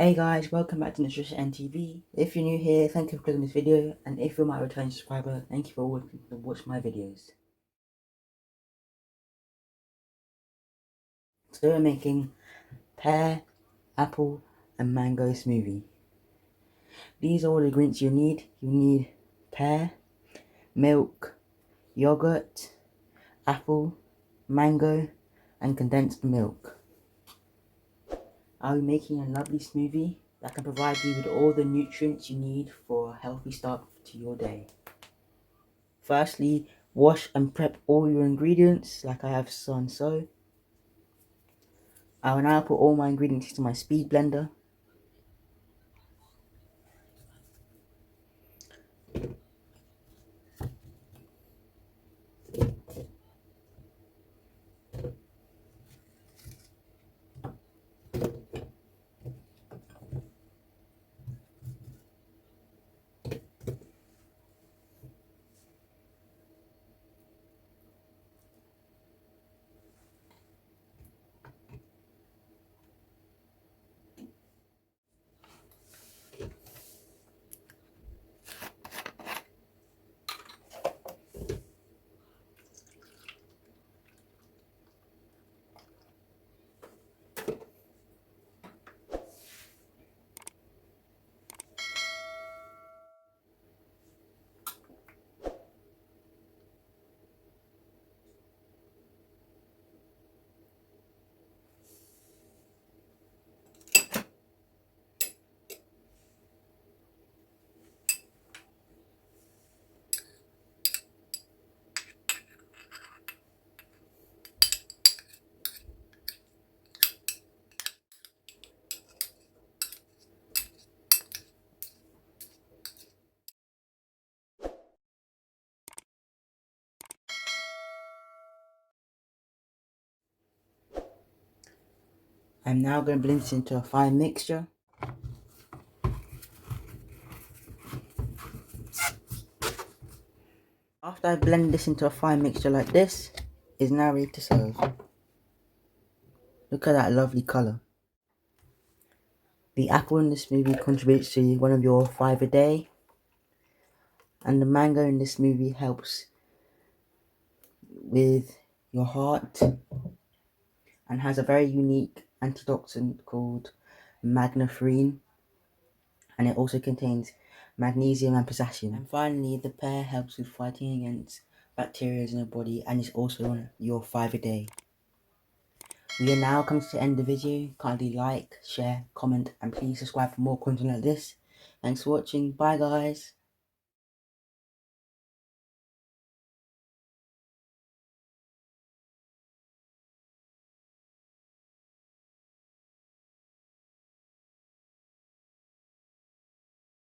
Hey guys, welcome back to Nutritious NTV. If you're new here, thank you for clicking this video, and if you're my returning subscriber, thank you for watching my videos. Today we're making pear, apple, and mango smoothie. These are all the ingredients you need. You need pear, milk, yogurt, apple, mango, and condensed milk. I'll be making a lovely smoothie that can provide you with all the nutrients you need for a healthy start to your day. Firstly, wash and prep all your ingredients like I have done so. I will now put all my ingredients into my speed blender. I'm now going to blend this into a fine mixture. After I've blended this into a fine mixture like this, it's now ready to serve. Look at that lovely colour. The apple in this smoothie contributes to one of your 5 a day, and the mango in this smoothie helps with your heart and has a very unique antioxidant called magnefrine, and it also contains magnesium and potassium. And finally, the pear helps with fighting against bacteria in the body and is also on your 5 a day. We are now coming to the end of the video. Kindly like, share, comment, and please subscribe for more content like this. Thanks for watching. Bye guys.